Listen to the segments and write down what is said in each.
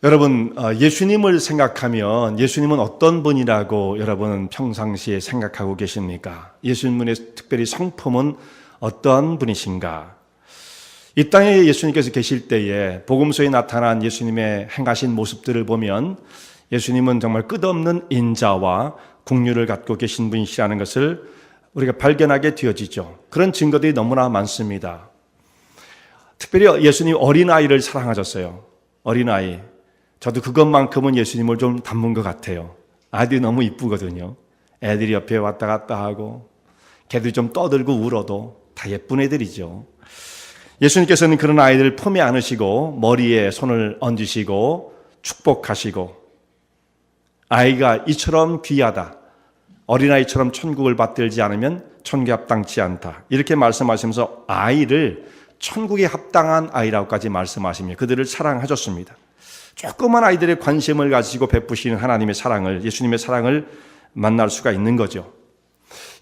여러분, 예수님을 생각하면 예수님은 어떤 분이라고 여러분은 평상시에 생각하고 계십니까? 예수님의 특별히 성품은 어떤 분이신가? 이 땅에 예수님께서 계실 때에 복음서에 나타난 예수님의 행하신 모습들을 보면 예수님은 정말 끝없는 인자와 긍휼을 갖고 계신 분이시라는 것을 우리가 발견하게 되어지죠. 그런 증거들이 너무나 많습니다. 특별히 예수님 어린아이를 사랑하셨어요. 어린아이. 저도 그것만큼은 예수님을 좀 닮은 것 같아요. 아이들이 너무 이쁘거든요. 애들이 옆에 왔다 갔다 하고 걔들이 좀 떠들고 울어도 다 예쁜 애들이죠. 예수님께서는 그런 아이들을 품에 안으시고 머리에 손을 얹으시고 축복하시고 아이가 이처럼 귀하다. 어린아이처럼 천국을 받들지 않으면 천국에 합당치 않다. 이렇게 말씀하시면서 아이를 천국에 합당한 아이라고까지 말씀하시며 그들을 사랑하셨습니다. 조그만 아이들의 관심을 가지고 베푸시는 하나님의 사랑을, 예수님의 사랑을 만날 수가 있는 거죠.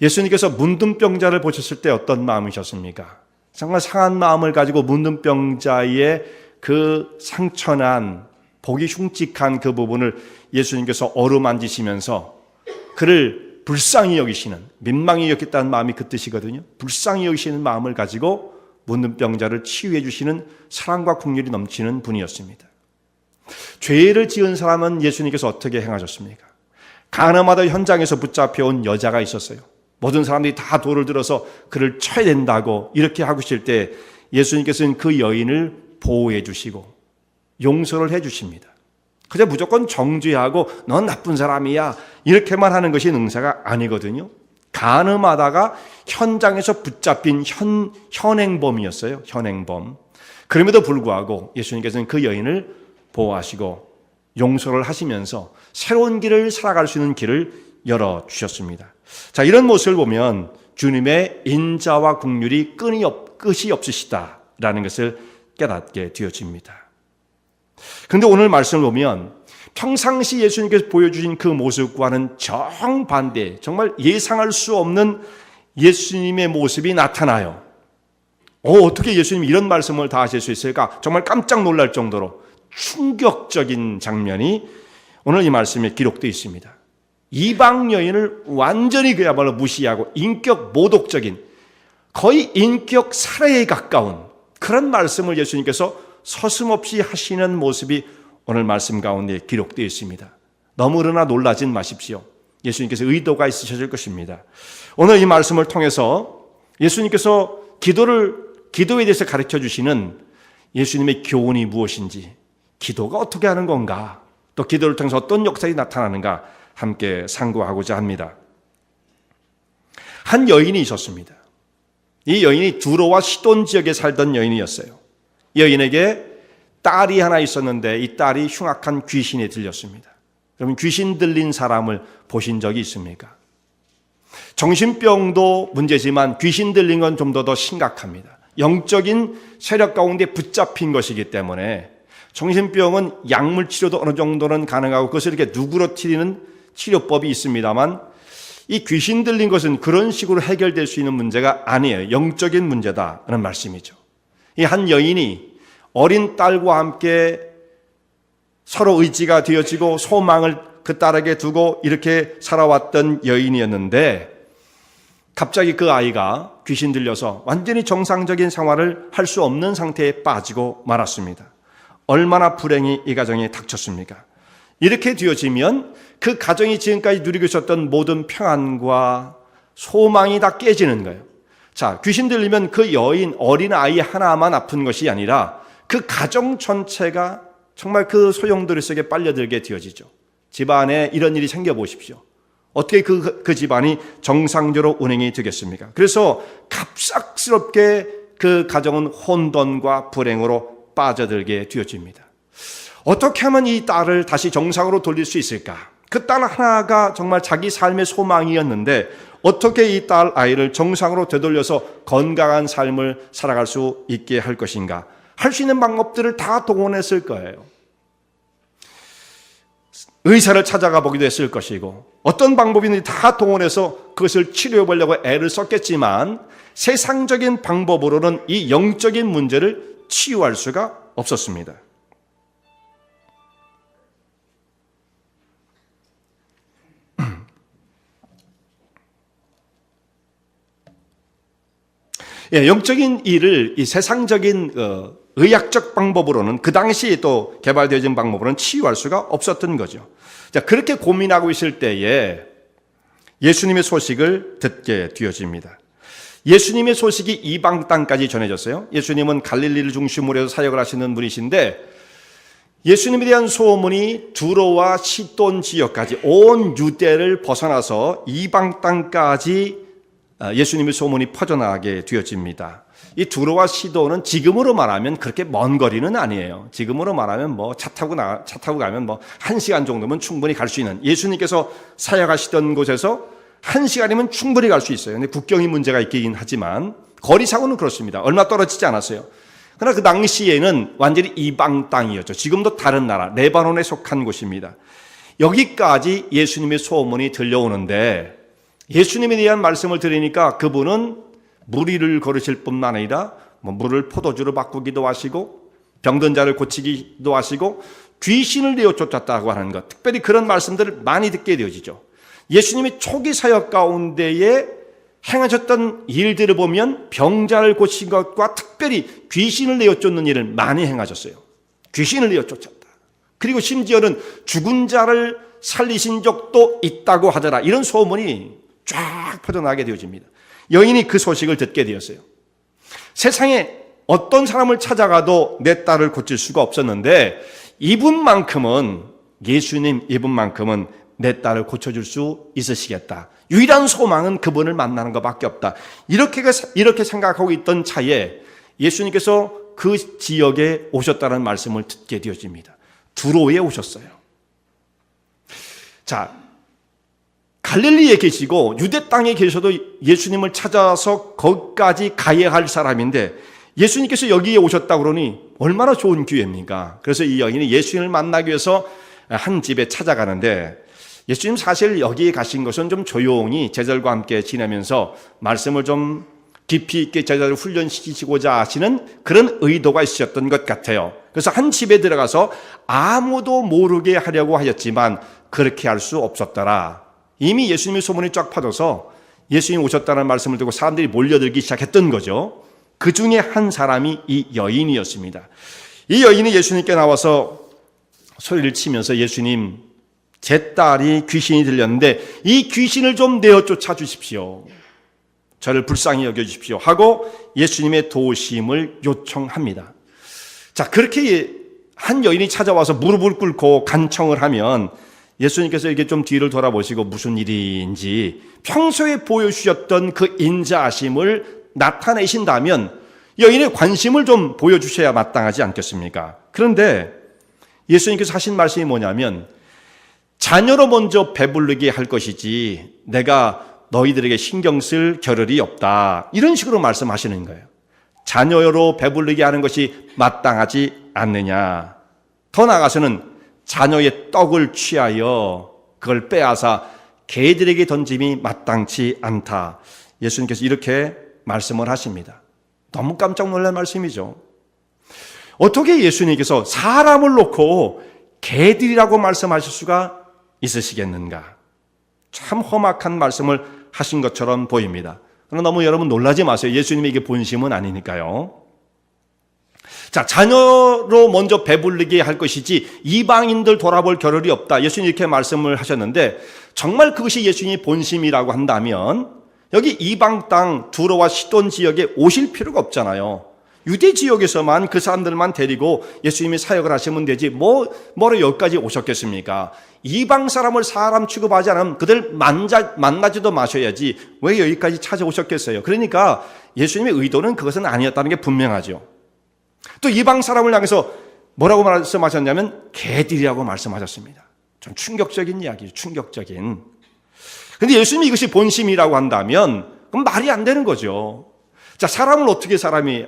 예수님께서 문둥병자를 보셨을 때 어떤 마음이셨습니까? 정말 상한 마음을 가지고 문둥병자의 그 상처난, 보기 흉측한 그 부분을 예수님께서 어루만지시면서 그를 불쌍히 여기시는, 민망히 여겼다는 마음이 그 뜻이거든요. 불쌍히 여기시는 마음을 가지고 문둥병자를 치유해 주시는 사랑과 긍휼이 넘치는 분이었습니다. 죄를 지은 사람은 예수님께서 어떻게 행하셨습니까? 가늠하다 현장에서 붙잡혀온 여자가 있었어요. 모든 사람들이 다 돌을 들어서 그를 쳐야 된다고 이렇게 하고 있을 때 예수님께서는 그 여인을 보호해 주시고 용서를 해 주십니다. 그저 무조건 정죄하고 넌 나쁜 사람이야 이렇게만 하는 것이 능사가 아니거든요. 가늠하다가 현장에서 붙잡힌 현행범이었어요. 현행범. 그럼에도 불구하고 예수님께서는 그 여인을 보호하시고 용서를 하시면서 새로운 길을 살아갈 수 있는 길을 열어주셨습니다. 자, 이런 모습을 보면 주님의 인자와 긍휼이 끝이 없으시다라는 것을 깨닫게 되어집니다. 그런데 오늘 말씀을 보면 평상시 예수님께서 보여주신 그 모습과는 정반대, 정말 예상할 수 없는 예수님의 모습이 나타나요. 어떻게 예수님이 이런 말씀을 다 하실 수 있을까? 정말 깜짝 놀랄 정도로 충격적인 장면이 오늘 이 말씀에 기록되어 있습니다. 이방 여인을 완전히 그야말로 무시하고 인격 모독적인, 거의 인격 살해에 가까운 그런 말씀을 예수님께서 서슴없이 하시는 모습이 오늘 말씀 가운데 기록되어 있습니다. 너무 그러나 놀라진 마십시오. 예수님께서 의도가 있으실 것입니다. 오늘 이 말씀을 통해서 예수님께서 기도에 대해서 가르쳐 주시는 예수님의 교훈이 무엇인지, 기도가 어떻게 하는 건가, 또 기도를 통해서 어떤 역사가 나타나는가 함께 상고하고자 합니다. 한 여인이 있었습니다. 이 여인이 두로와 시돈 지역에 살던 여인이었어요. 이 여인에게 딸이 하나 있었는데 이 딸이 흉악한 귀신에 들렸습니다. 여러분, 귀신 들린 사람을 보신 적이 있습니까? 정신병도 문제지만 귀신 들린 건 좀 더 심각합니다. 영적인 세력 가운데 붙잡힌 것이기 때문에 정신병은 약물 치료도 어느 정도는 가능하고 그것을 이렇게 누그러뜨리는 치료법이 있습니다만 이 귀신 들린 것은 그런 식으로 해결될 수 있는 문제가 아니에요. 영적인 문제다라는 말씀이죠. 이 한 여인이 어린 딸과 함께 서로 의지가 되어지고 소망을 그 딸에게 두고 이렇게 살아왔던 여인이었는데 갑자기 그 아이가 귀신 들려서 완전히 정상적인 생활을 할 수 없는 상태에 빠지고 말았습니다. 얼마나 불행이 이 가정에 닥쳤습니까? 이렇게 되어지면 그 가정이 지금까지 누리고 있었던 모든 평안과 소망이 다 깨지는 거예요. 자, 귀신 들리면 그 여인, 어린 아이 하나만 아픈 것이 아니라 그 가정 전체가 정말 그 소용돌이 속에 빨려들게 되어지죠. 집안에 이런 일이 생겨보십시오. 어떻게 그 집안이 정상적으로 운행이 되겠습니까? 그래서 갑작스럽게 그 가정은 혼돈과 불행으로 빠져들게 되어집니다. 어떻게 하면 이 딸을 다시 정상으로 돌릴 수 있을까? 그 딸 하나가 정말 자기 삶의 소망이었는데 어떻게 이 딸 아이를 정상으로 되돌려서 건강한 삶을 살아갈 수 있게 할 것인가? 할 수 있는 방법들을 다 동원했을 거예요. 의사를 찾아가 보기도 했을 것이고 어떤 방법이든지 다 동원해서 그것을 치료해 보려고 애를 썼겠지만 세상적인 방법으로는 이 영적인 문제를 치유할 수가 없었습니다. 예, 영적인 일을 이 세상적인 의학적 방법으로는, 그 당시에 또 개발되어진 방법으로는 치유할 수가 없었던 거죠. 자, 그렇게 고민하고 있을 때에 예수님의 소식을 듣게 되어집니다. 예수님의 소식이 이방 땅까지 전해졌어요. 예수님은 갈릴리를 중심으로 해서 사역을 하시는 분이신데, 예수님에 대한 소문이 두로와 시돈 지역까지, 온 유대를 벗어나서 이방 땅까지 예수님의 소문이 퍼져나가게 되어집니다. 이 두로와 시돈은 지금으로 말하면 그렇게 먼 거리는 아니에요. 지금으로 말하면 차 타고 가면 1시간 정도면 충분히 갈 수 있는, 예수님께서 사역하시던 곳에서 1시간이면 충분히 갈 수 있어요. 근데 국경이 문제가 있긴 하지만 거리상으로는 그렇습니다. 얼마 떨어지지 않았어요. 그러나 그 당시에는 완전히 이방 땅이었죠. 지금도 다른 나라, 레바논에 속한 곳입니다. 여기까지 예수님의 소문이 들려오는데, 예수님에 대한 말씀을 들으니까 그분은 무리를 걸으실 뿐만 아니라 물을 포도주로 바꾸기도 하시고, 병든 자를 고치기도 하시고, 귀신을 내어 쫓았다고 하는 것, 특별히 그런 말씀들을 많이 듣게 되어지죠. 예수님이 초기 사역 가운데에 행하셨던 일들을 보면 병자를 고친 것과 특별히 귀신을 내어 쫓는 일을 많이 행하셨어요. 귀신을 내어 쫓았다. 그리고 심지어는 죽은 자를 살리신 적도 있다고 하더라. 이런 소문이 쫙 퍼져나가게 되어집니다. 여인이 그 소식을 듣게 되었어요. 세상에 어떤 사람을 찾아가도 내 딸을 고칠 수가 없었는데, 이분만큼은, 예수님 이분만큼은 내 딸을 고쳐줄 수 있으시겠다. 유일한 소망은 그분을 만나는 것밖에 없다. 이렇게 생각하고 있던 차에 예수님께서 그 지역에 오셨다는 말씀을 듣게 되어집니다. 두로에 오셨어요. 자, 갈릴리에 계시고 유대 땅에 계셔도 예수님을 찾아서 거기까지 가야 할 사람인데, 예수님께서 여기에 오셨다고 그러니 얼마나 좋은 기회입니까? 그래서 이 여인이 예수님을 만나기 위해서 한 집에 찾아가는데, 예수님 사실 여기에 가신 것은 좀 조용히 제자들과 함께 지내면서 말씀을 좀 깊이 있게 제자들을 훈련시키시고자 하시는 그런 의도가 있으셨던 것 같아요. 그래서 한 집에 들어가서 아무도 모르게 하려고 하였지만 그렇게 할 수 없었더라. 이미 예수님의 소문이 쫙 퍼져서 예수님 오셨다는 말씀을 듣고 사람들이 몰려들기 시작했던 거죠. 그 중에 한 사람이 이 여인이었습니다. 이 여인이 예수님께 나와서 소리를 치면서, 예수님, 제 딸이 귀신이 들렸는데 이 귀신을 좀 내어 쫓아 주십시오. 저를 불쌍히 여겨주십시오 하고 예수님의 도우심을 요청합니다. 자, 그렇게 한 여인이 찾아와서 무릎을 꿇고 간청을 하면 예수님께서 이게 좀 뒤를 돌아보시고 무슨 일인지 평소에 보여주셨던 그 인자하심을 나타내신다면 여인의 관심을 좀 보여주셔야 마땅하지 않겠습니까? 그런데 예수님께서 하신 말씀이 뭐냐면, 자녀로 먼저 배부르게 할 것이지 내가 너희들에게 신경 쓸 겨를이 없다. 이런 식으로 말씀하시는 거예요. 자녀로 배부르게 하는 것이 마땅하지 않느냐. 더 나아가서는 자녀의 떡을 취하여 그걸 빼앗아 개들에게 던짐이 마땅치 않다. 예수님께서 이렇게 말씀을 하십니다. 너무 깜짝 놀랄 말씀이죠. 어떻게 예수님께서 사람을 놓고 개들이라고 말씀하실 수가 있으시겠는가? 참 험악한 말씀을 하신 것처럼 보입니다. 그러나 너무 여러분 놀라지 마세요. 예수님의 이게 본심은 아니니까요. 자, 자녀로 먼저 배부르게 할 것이지 이방인들 돌아볼 겨를이 없다. 예수님 이렇게 말씀을 하셨는데, 정말 그것이 예수님의 본심이라고 한다면 여기 이방 땅 두로와 시돈 지역에 오실 필요가 없잖아요. 유대 지역에서만 그 사람들만 데리고 예수님이 사역을 하시면 되지 뭐로 여기까지 오셨겠습니까? 이방 사람을 사람 취급하지 않으면 그들 만나지도 마셔야지 왜 여기까지 찾아오셨겠어요? 그러니까 예수님의 의도는 그것은 아니었다는 게 분명하죠. 또 이방 사람을 향해서 뭐라고 말씀하셨냐면 개들이라고 말씀하셨습니다. 좀 충격적인 이야기죠. 충격적인. 근데 예수님이 이것이 본심이라고 한다면 그럼 말이 안 되는 거죠. 자, 사람을 어떻게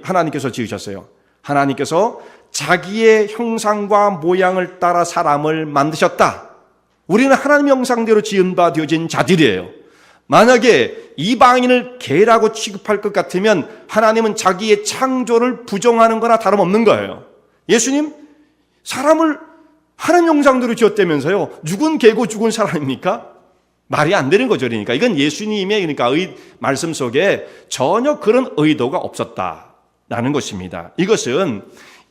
하나님께서 지으셨어요? 하나님께서 자기의 형상과 모양을 따라 사람을 만드셨다. 우리는 하나님의 형상대로 지은 바 되어진 자들이에요. 만약에 이방인을 개라고 취급할 것 같으면 하나님은 자기의 창조를 부정하는 거나 다름없는 거예요. 예수님, 사람을 하나님 형상대로 지었다면서요. 죽은 개고 죽은 사람입니까? 말이 안 되는 거죠. 그러니까 이건 예수님의 말씀 속에 전혀 그런 의도가 없었다라는 것입니다. 이것은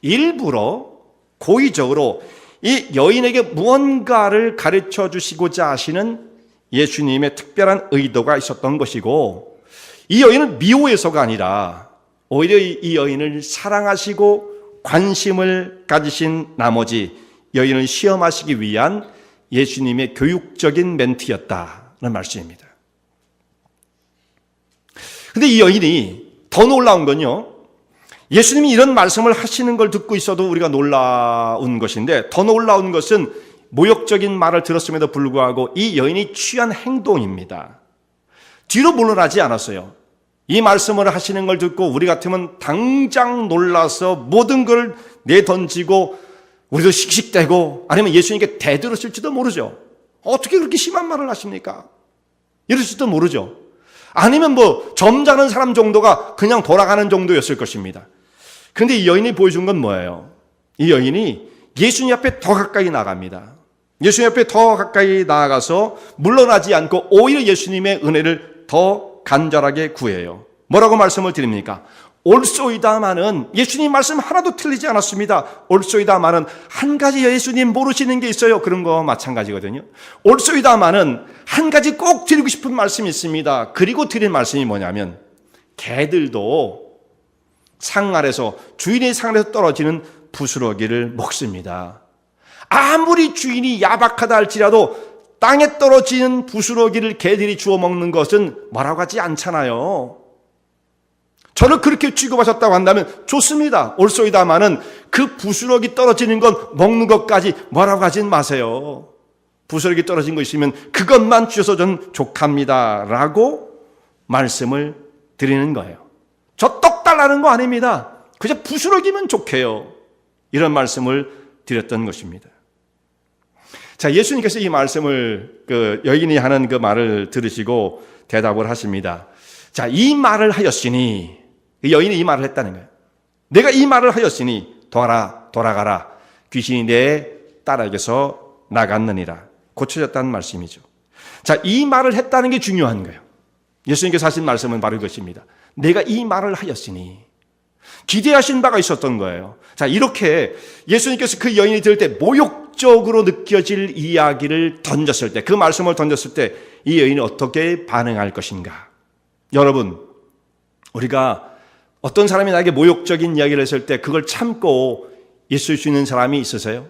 일부러 고의적으로 이 여인에게 무언가를 가르쳐 주시고자 하시는 예수님의 특별한 의도가 있었던 것이고, 이 여인을 미워해서가 아니라 오히려 이 여인을 사랑하시고 관심을 가지신 나머지 여인을 시험하시기 위한 예수님의 교육적인 멘트였다는 말씀입니다. 그런데 이 여인이 더 놀라운 건요, 예수님이 이런 말씀을 하시는 걸 듣고 있어도 우리가 놀라운 것인데, 더 놀라운 것은 모욕적인 말을 들었음에도 불구하고 이 여인이 취한 행동입니다. 뒤로 물러나지 않았어요. 이 말씀을 하시는 걸 듣고 우리 같으면 당장 놀라서 모든 걸 내던지고 우리도 씩씩대고 아니면 예수님께 대들었을지도 모르죠. 어떻게 그렇게 심한 말을 하십니까? 이럴지도 모르죠. 아니면 점잖은 사람 정도가 그냥 돌아가는 정도였을 것입니다. 그런데 이 여인이 보여준 건 뭐예요? 이 여인이 예수님 앞에 더 가까이 나갑니다. 예수님 앞에 더 가까이 나아가서 물러나지 않고 오히려 예수님의 은혜를 더 간절하게 구해요. 뭐라고 말씀을 드립니까? 옳소이다마는, 예수님 말씀 하나도 틀리지 않았습니다. 옳소이다마는 한 가지 예수님 모르시는 게 있어요. 그런 거 마찬가지거든요. 옳소이다마는 한 가지 꼭 드리고 싶은 말씀이 있습니다. 그리고 드린 말씀이 뭐냐면, 개들도 상 아래서, 주인의 상 아래서 떨어지는 부스러기를 먹습니다. 아무리 주인이 야박하다 할지라도 땅에 떨어지는 부스러기를 개들이 주워 먹는 것은 뭐라고 하지 않잖아요. 저를 그렇게 취급하셨다고 한다면 좋습니다. 옳소이다마는 그 부스러기 떨어지는 건 먹는 것까지 뭐라고 하진 마세요. 부스러기 떨어진 거 있으면 그것만 주셔서 전 족합니다 라고 말씀을 드리는 거예요. 저 떡 달라는 거 아닙니다. 그저 부스러기면 좋게요. 이런 말씀을 드렸던 것입니다. 자, 예수님께서 이 말씀을 여인이 하는 그 말을 들으시고 대답을 하십니다. 자, 이 말을 하였으니, 여인이 이 말을 했다는 거예요. 내가 이 말을 하였으니 돌아가라. 귀신이 내 딸에게서 나갔느니라. 고쳐졌다는 말씀이죠. 자, 이 말을 했다는 게 중요한 거예요. 예수님께서 하신 말씀은 바로 이것입니다. 내가 이 말을 하였으니. 기대하신 바가 있었던 거예요. 자, 이렇게 예수님께서 그 여인이 들을 때 모욕적으로 느껴질 이야기를 던졌을 때, 그 말씀을 던졌을 때 이 여인이 어떻게 반응할 것인가? 여러분, 우리가 어떤 사람이 나에게 모욕적인 이야기를 했을 때 그걸 참고 있을 수 있는 사람이 있으세요?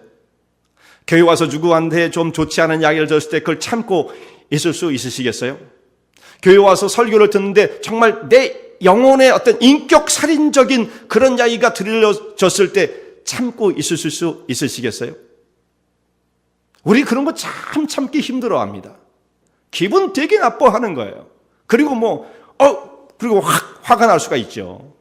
교회 와서 누구한테 좀 좋지 않은 이야기를 들었을 때 그걸 참고 있을 수 있으시겠어요? 교회 와서 설교를 듣는데 정말 내 영혼의 어떤 인격 살인적인 그런 이야기가 들려졌을 때 참고 있을 수 있으시겠어요? 우리 그런 거 참 참기 힘들어합니다. 기분 되게 나빠하는 거예요. 그리고 그리고 화가 날 수가 있죠.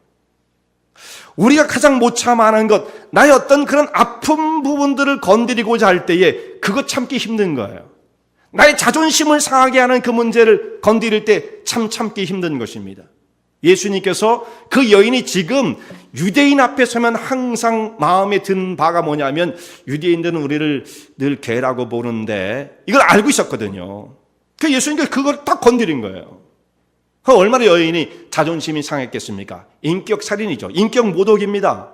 우리가 가장 못 참아하는 것, 나의 어떤 그런 아픈 부분들을 건드리고자 할 때에 그거 참기 힘든 거예요. 나의 자존심을 상하게 하는 그 문제를 건드릴 때 참기 힘든 것입니다. 예수님께서 그 여인이 지금 유대인 앞에 서면 항상 마음에 든 바가 뭐냐면, 유대인들은 우리를 늘 개라고 보는데 이걸 알고 있었거든요. 그 예수님께서 그걸 딱 건드린 거예요. 얼마나 여인이 자존심이 상했겠습니까? 인격 살인이죠. 인격 모독입니다.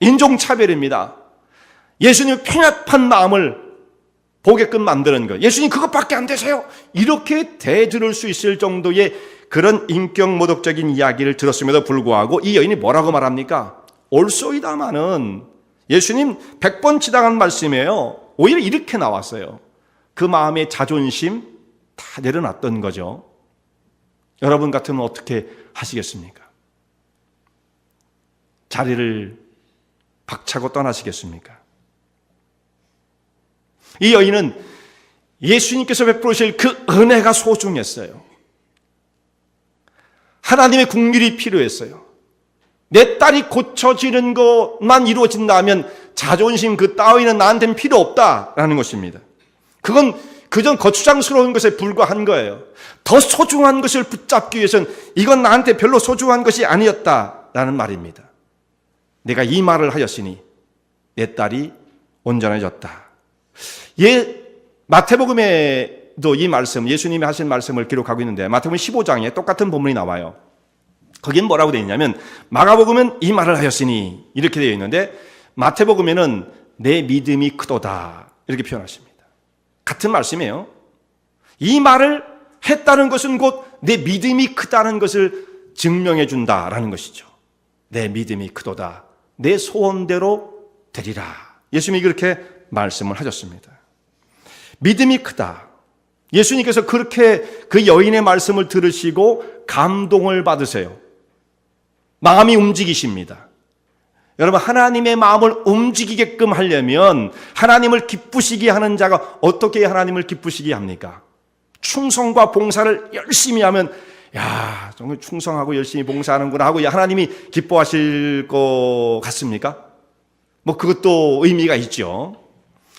인종차별입니다. 예수님의 편협한 마음을 보게끔 만드는 거예요. 예수님 그것밖에 안 되세요? 이렇게 대들을 수 있을 정도의 그런 인격 모독적인 이야기를 들었음에도 불구하고 이 여인이 뭐라고 말합니까? 옳소이다마는, 예수님 100번 지당한 말씀이에요. 오히려 이렇게 나왔어요. 그 마음의 자존심 다 내려놨던 거죠. 여러분 같으면 어떻게 하시겠습니까? 자리를 박차고 떠나시겠습니까? 이 여인은 예수님께서 베푸실 그 은혜가 소중했어요. 하나님의 긍휼이 필요했어요. 내 딸이 고쳐지는 것만 이루어진다면 자존심 그 따위는 나한테는 필요 없다라는 것입니다. 그건 그전 거추장스러운 것에 불과한 거예요. 더 소중한 것을 붙잡기 위해서는 이건 나한테 별로 소중한 것이 아니었다라는 말입니다. 내가 이 말을 하였으니 내 딸이 온전해졌다. 마태복음에 마태복음도 이 말씀, 예수님이 하신 말씀을 기록하고 있는데 마태복음 15장에 똑같은 본문이 나와요. 거긴 뭐라고 되어 있냐면 마가복음은 이 말을 하였으니 이렇게 되어 있는데 마태복음에는 내 믿음이 크도다 이렇게 표현하십니다. 같은 말씀이에요. 이 말을 했다는 것은 곧 내 믿음이 크다는 것을 증명해 준다라는 것이죠. 내 믿음이 크도다. 내 소원대로 되리라. 예수님이 그렇게 말씀을 하셨습니다. 믿음이 크다. 예수님께서 그렇게 그 여인의 말씀을 들으시고 감동을 받으세요. 마음이 움직이십니다. 여러분, 하나님의 마음을 움직이게끔 하려면 하나님을 기쁘시게 하는 자가 어떻게 하나님을 기쁘시게 합니까? 충성과 봉사를 열심히 하면 야, 정말 충성하고 열심히 봉사하는구나 하고 하나님이 기뻐하실 것 같습니까? 뭐 그것도 의미가 있죠.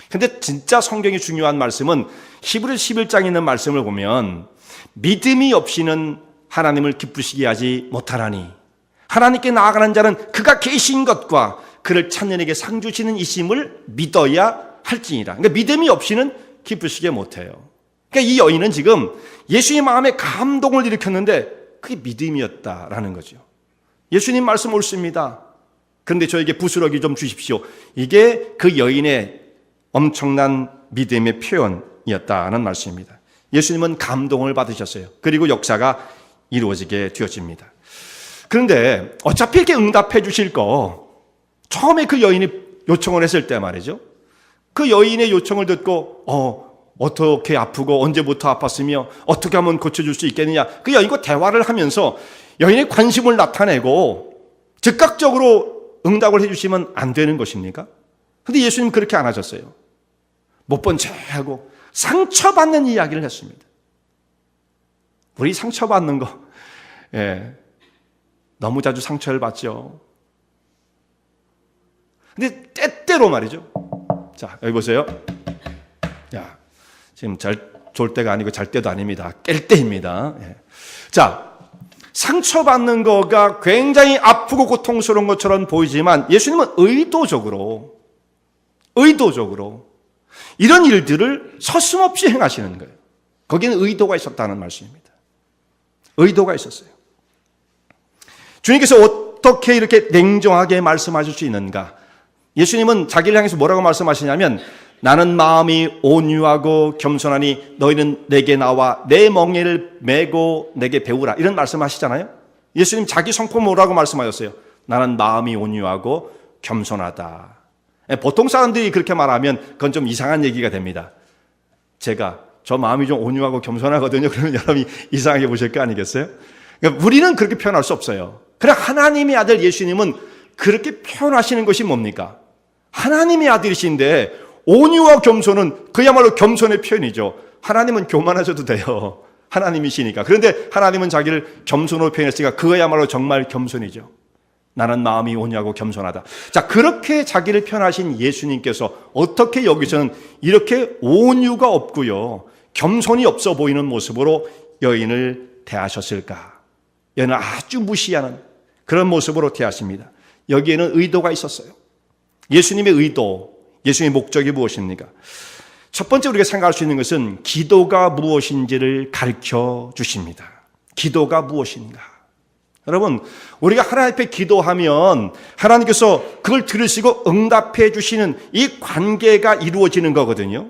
근데 진짜 성경이 중요한 말씀은 히브리 11장에 있는 말씀을 보면 믿음이 없이는 하나님을 기쁘시게 하지 못하나니 하나님께 나아가는 자는 그가 계신 것과 그를 찾는 이에게 상 주시는 이심을 믿어야 할지니라. 그러니까 믿음이 없이는 기쁘시게 못해요. 그러니까 이 여인은 지금 예수의 마음에 감동을 일으켰는데 그게 믿음이었다라는 거죠. 예수님 말씀 옳습니다. 그런데 저에게 부스러기 좀 주십시오. 이게 그 여인의 엄청난 믿음의 표현이었다는 말씀입니다. 예수님은 감동을 받으셨어요. 그리고 역사가 이루어지게 되어집니다. 그런데 어차피 이렇게 응답해 주실 거 처음에 그 여인이 요청을 했을 때 말이죠. 그 여인의 요청을 듣고 어떻게 아프고 언제부터 아팠으며 어떻게 하면 고쳐줄 수 있겠느냐. 그 여인과 대화를 하면서 여인의 관심을 나타내고 즉각적으로 응답을 해주시면 안 되는 것입니까? 근데 예수님 그렇게 안 하셨어요. 못 본 체하고 상처받는 이야기를 했습니다. 우리 상처받는 거 너무 자주 상처를 받죠. 근데 때때로 말이죠. 자, 여기 보세요. 야, 지금 졸 때가 아니고 잘 때도 아닙니다. 깰 때입니다. 자, 상처받는 거가 굉장히 아프고 고통스러운 것처럼 보이지만 예수님은 의도적으로 이런 일들을 서슴없이 행하시는 거예요. 거기는 의도가 있었다는 말씀입니다. 의도가 있었어요. 주님께서 어떻게 이렇게 냉정하게 말씀하실 수 있는가? 예수님은 자기를 향해서 뭐라고 말씀하시냐면 나는 마음이 온유하고 겸손하니 너희는 내게 나와 내 멍에를 메고 내게 배우라. 이런 말씀하시잖아요. 예수님 자기 성품 뭐라고 말씀하셨어요? 나는 마음이 온유하고 겸손하다. 보통 사람들이 그렇게 말하면 그건 좀 이상한 얘기가 됩니다. 제가 저 마음이 좀 온유하고 겸손하거든요. 그러면 여러분이 이상하게 보실 거 아니겠어요? 그러니까 우리는 그렇게 표현할 수 없어요. 그래 하나님의 아들 예수님은 그렇게 표현하시는 것이 뭡니까? 하나님의 아들이신데 온유와 겸손은 그야말로 겸손의 표현이죠. 하나님은 교만하셔도 돼요. 하나님이시니까. 그런데 하나님은 자기를 겸손으로 표현했으니까 그거야말로 정말 겸손이죠. 나는 마음이 온유하고 겸손하다. 자, 그렇게 자기를 표현하신 예수님께서 어떻게 여기서는 이렇게 온유가 없고요, 겸손이 없어 보이는 모습으로 여인을 대하셨을까? 여인을 아주 무시하는 그런 모습으로 대하십니다. 여기에는 의도가 있었어요. 예수님의 의도, 예수님의 목적이 무엇입니까? 첫 번째 우리가 생각할 수 있는 것은 기도가 무엇인지를 가르쳐 주십니다. 기도가 무엇인가? 여러분, 우리가 하나님 앞에 기도하면 하나님께서 그걸 들으시고 응답해 주시는 이 관계가 이루어지는 거거든요.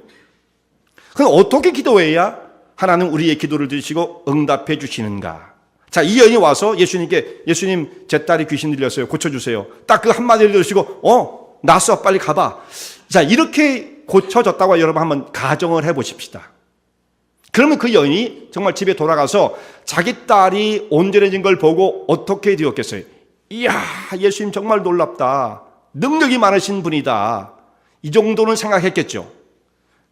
그럼 어떻게 기도해야 하나님 우리의 기도를 들으시고 응답해 주시는가? 자, 이 여인이 와서 예수님께 예수님 제 딸이 귀신 들렸어요. 고쳐주세요. 딱 그 한마디를 들으시고 났어 빨리 가봐. 자, 이렇게 고쳐졌다고 여러분 한번 가정을 해보십시다. 그러면 그 여인이 정말 집에 돌아가서 자기 딸이 온전해진 걸 보고 어떻게 되었겠어요? 이야, 예수님 정말 놀랍다. 능력이 많으신 분이다. 이 정도는 생각했겠죠.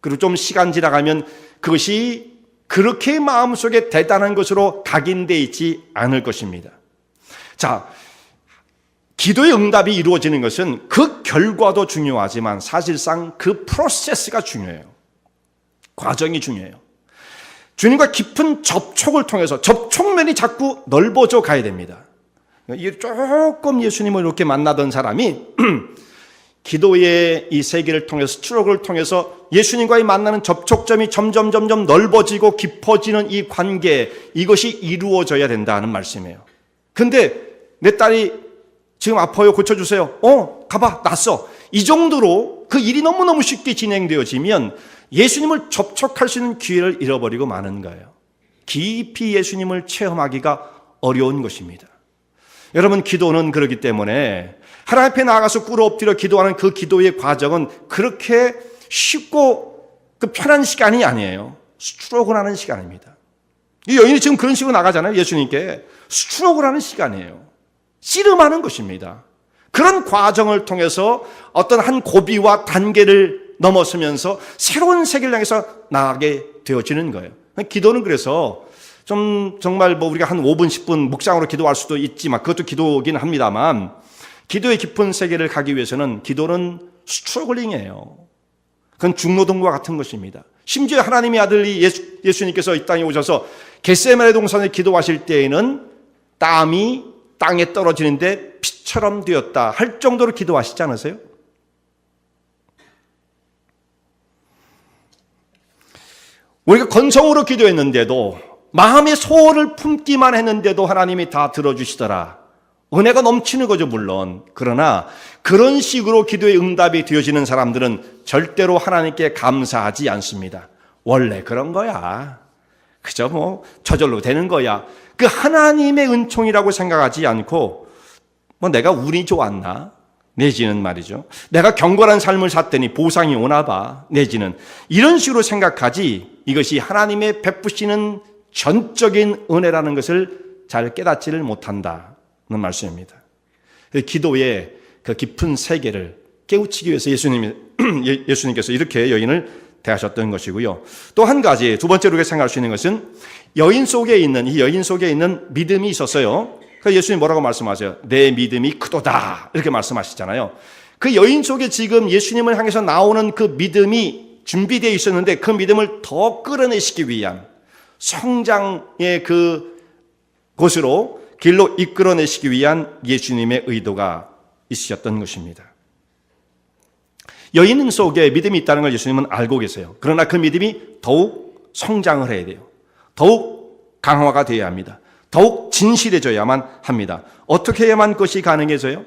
그리고 좀 시간 지나가면 그것이 그렇게 마음속에 대단한 것으로 각인되어 있지 않을 것입니다. 자, 기도의 응답이 이루어지는 것은 그 결과도 중요하지만 사실상 그 프로세스가 중요해요. 과정이 중요해요. 주님과 깊은 접촉을 통해서 접촉면이 자꾸 넓어져 가야 됩니다. 조금 예수님을 이렇게 만나던 사람이 기도의 이 세계를 통해서, 스트로크를 통해서 예수님과의 만나는 접촉점이 점점 넓어지고 깊어지는 이 관계, 이것이 이루어져야 된다는 말씀이에요. 근데 내 딸이 지금 아파요, 고쳐주세요. 가봐, 났어. 이 정도로 그 일이 너무너무 쉽게 진행되어지면 예수님을 접촉할 수 있는 기회를 잃어버리고 마는 거예요. 깊이 예수님을 체험하기가 어려운 것입니다. 여러분, 기도는 그렇기 때문에 하나님 앞에 나아가서 꿇어 엎드려 기도하는 그 기도의 과정은 그렇게 쉽고 편한 시간이 아니에요. 스트로크를 하는 시간입니다. 이 여인이 지금 그런 식으로 나가잖아요. 예수님께 스트로크를 하는 시간이에요. 씨름하는 것입니다. 그런 과정을 통해서 어떤 한 고비와 단계를 넘어서면서 새로운 세계를 향해서 나가게 되어지는 거예요. 기도는 그래서 정말 우리가 한 5분, 10분 묵상으로 기도할 수도 있지만, 그것도 기도긴 합니다만, 기도의 깊은 세계를 가기 위해서는 기도는 스트러글링이에요. 그건 중노동과 같은 것입니다. 심지어 하나님의 아들이 예수님께서 이 땅에 오셔서 겟세마네 동산에 기도하실 때에는 땀이 땅에 떨어지는데 피처럼 되었다 할 정도로 기도하시지 않으세요? 우리가 건성으로 기도했는데도, 마음의 소원을 품기만 했는데도 하나님이 다 들어주시더라. 은혜가 넘치는 거죠, 물론. 그러나 그런 식으로 기도의 응답이 되어지는 사람들은 절대로 하나님께 감사하지 않습니다. 원래 그런 거야. 그저 저절로 되는 거야. 그 하나님의 은총이라고 생각하지 않고, 내가 운이 좋았나? 내지는 말이죠, 내가 경건한 삶을 샀더니 보상이 오나 봐. 내지는 이런 식으로 생각하지, 이것이 하나님의 베푸시는 전적인 은혜라는 것을 잘 깨닫지를 못한다는 말씀입니다. 기도의 그 깊은 세계를 깨우치기 위해서 예수님께서 이렇게 여인을 대하셨던 것이고요. 또 한 가지, 두 번째로 우리가 생각할 수 있는 것은 이 여인 속에 있는 믿음이 있었어요. 그래서 예수님 뭐라고 말씀하세요? 내 믿음이 크도다, 이렇게 말씀하시잖아요. 그 여인 속에 지금 예수님을 향해서 나오는 그 믿음이 준비되어 있었는데, 그 믿음을 더 끌어내시기 위한 성장의 그 곳으로 길로 이끌어내시기 위한 예수님의 의도가 있으셨던 것입니다. 여인 속에 믿음이 있다는 걸 예수님은 알고 계세요. 그러나 그 믿음이 더욱 성장을 해야 돼요. 더욱 강화가 되어야 합니다. 더욱 진실해져야만 합니다. 어떻게 해야만 그것이 가능해져요?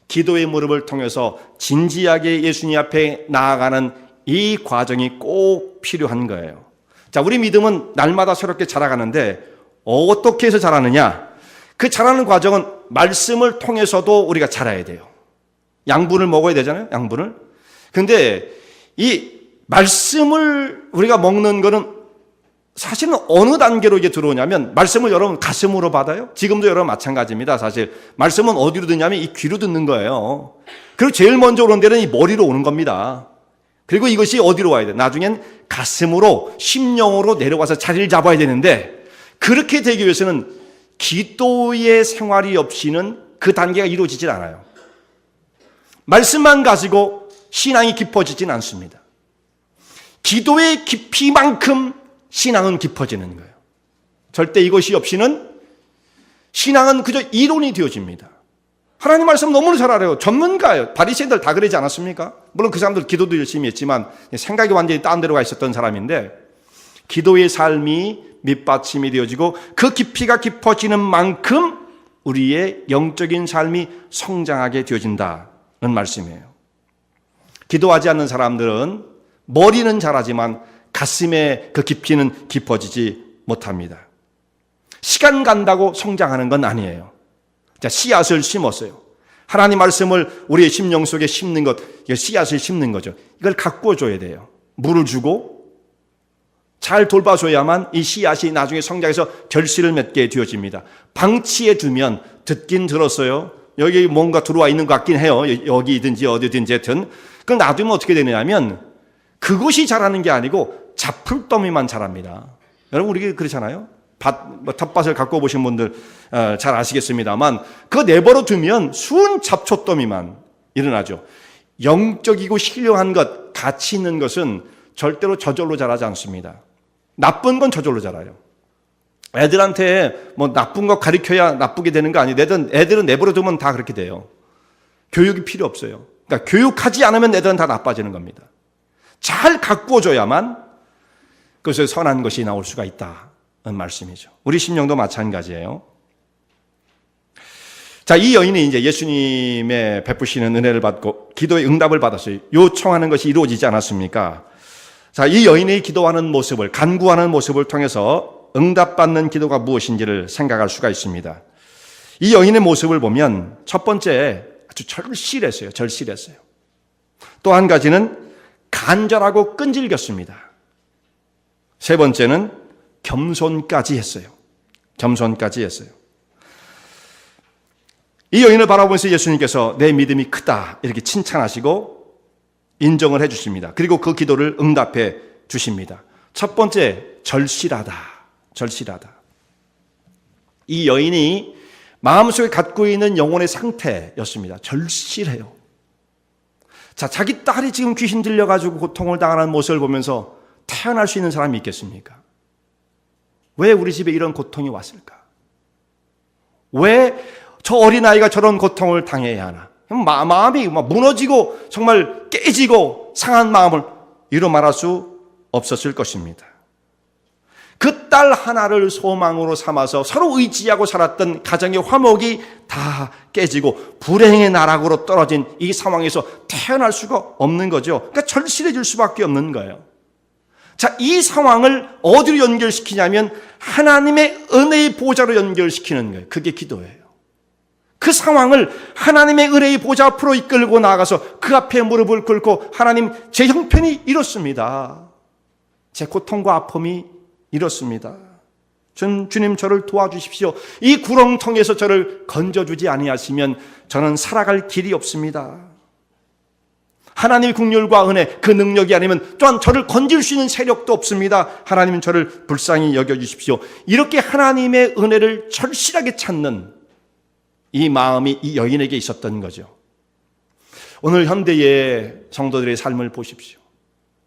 기도의 무릎을 통해서 진지하게 예수님 앞에 나아가는 이 과정이 꼭 필요한 거예요. 자, 우리 믿음은 날마다 새롭게 자라가는데 어떻게 해서 자라느냐? 그 자라는 과정은 말씀을 통해서도 우리가 자라야 돼요. 양분을 먹어야 되잖아요, 양분을. 근데 이 말씀을 우리가 먹는 거는 사실은 어느 단계로 이게 들어오냐면, 말씀을 여러분 가슴으로 받아요. 지금도 여러분 마찬가지입니다. 사실 말씀은 어디로 듣냐면 이 귀로 듣는 거예요. 그리고 제일 먼저 오는 데는 이 머리로 오는 겁니다. 그리고 이것이 어디로 와야 돼? 나중엔 가슴으로, 심령으로 내려와서 자리를 잡아야 되는데, 그렇게 되기 위해서는 기도의 생활이 없이는 그 단계가 이루어지질 않아요. 말씀만 가지고 신앙이 깊어지진 않습니다. 기도의 깊이만큼 신앙은 깊어지는 거예요. 절대 이것이 없이는 신앙은 그저 이론이 되어집니다. 하나님 말씀 너무나 잘 알아요. 전문가예요. 바리새인들 다 그러지 않았습니까? 물론 그 사람들 기도도 열심히 했지만 생각이 완전히 딴 데로 가 있었던 사람인데, 기도의 삶이 밑받침이 되어지고 그 깊이가 깊어지는 만큼 우리의 영적인 삶이 성장하게 되어진다는 말씀이에요. 기도하지 않는 사람들은 머리는 잘하지만 가슴의 그 깊이는 깊어지지 못합니다. 시간 간다고 성장하는 건 아니에요. 자, 씨앗을 심었어요. 하나님 말씀을 우리의 심령 속에 심는 것, 이게 씨앗을 심는 거죠. 이걸 가꾸어줘야 돼요. 물을 주고 잘 돌봐줘야만 이 씨앗이 나중에 성장해서 결실을 맺게 되어집니다. 방치해 두면 듣긴 들었어요. 여기 뭔가 들어와 있는 것 같긴 해요. 여기든지 어디든지 하여튼. 그럼 놔두면 어떻게 되느냐면 그것이 자라는 게 아니고 잡풀더미만 자랍니다. 여러분, 우리 그렇잖아요. 텃밭을 갖고 보신 분들 잘 아시겠습니다만, 그거 내버려 두면 순 잡초더미만 일어나죠. 영적이고 신령한 것, 가치 있는 것은 절대로 저절로 자라지 않습니다. 나쁜 건 저절로 자라요. 애들한테 나쁜 거 가르쳐야 나쁘게 되는 거 아니에요. 애들은 내버려 두면 다 그렇게 돼요. 교육이 필요 없어요. 그러니까 교육하지 않으면 애들은 다 나빠지는 겁니다. 잘 가꾸어줘야만 그것에서 선한 것이 나올 수가 있다는 말씀이죠. 우리 심령도 마찬가지예요. 자, 이 여인이 이제 예수님의 베푸시는 은혜를 받고 기도의 응답을 받았어요. 요청하는 것이 이루어지지 않았습니까? 자, 이 여인의 기도하는 모습을, 간구하는 모습을 통해서 응답받는 기도가 무엇인지를 생각할 수가 있습니다. 이 여인의 모습을 보면 첫 번째 아주 절실했어요. 절실했어요. 또 한 가지는 간절하고 끈질겼습니다. 세 번째는 겸손까지 했어요. 겸손까지 했어요. 이 여인을 바라보면서 예수님께서 내 믿음이 크다 이렇게 칭찬하시고 인정을 해 주십니다. 그리고 그 기도를 응답해 주십니다. 첫 번째, 절실하다. 절실하다. 이 여인이 마음속에 갖고 있는 영혼의 상태였습니다. 절실해요. 자, 자기 딸이 지금 귀신 들려가지고 고통을 당하는 모습을 보면서 태어날 수 있는 사람이 있겠습니까? 왜 우리 집에 이런 고통이 왔을까? 왜 저 어린아이가 저런 고통을 당해야 하나? 마음이 무너지고 정말 깨지고 상한 마음을 이루 말할 수 없었을 것입니다. 그 딸 하나를 소망으로 삼아서 서로 의지하고 살았던 가정의 화목이 다 깨지고 불행의 나락으로 떨어진 이 상황에서 태어날 수가 없는 거죠. 그러니까 절실해질 수밖에 없는 거예요. 자, 이 상황을 어디로 연결시키냐면 하나님의 은혜의 보좌로 연결시키는 거예요. 그게 기도예요. 그 상황을 하나님의 은혜의 보좌 앞으로 이끌고 나가서 그 앞에 무릎을 꿇고 하나님, 제 형편이 이렇습니다. 제 고통과 아픔이 이렇습니다. 주님 저를 도와주십시오. 이 구렁텅이에서 저를 건져주지 아니하시면 저는 살아갈 길이 없습니다. 하나님의 긍휼과 은혜, 그 능력이 아니면 또한 저를 건질 수 있는 세력도 없습니다. 하나님은 저를 불쌍히 여겨주십시오. 이렇게 하나님의 은혜를 절실하게 찾는 이 마음이 이 여인에게 있었던 거죠. 오늘 현대의 성도들의 삶을 보십시오.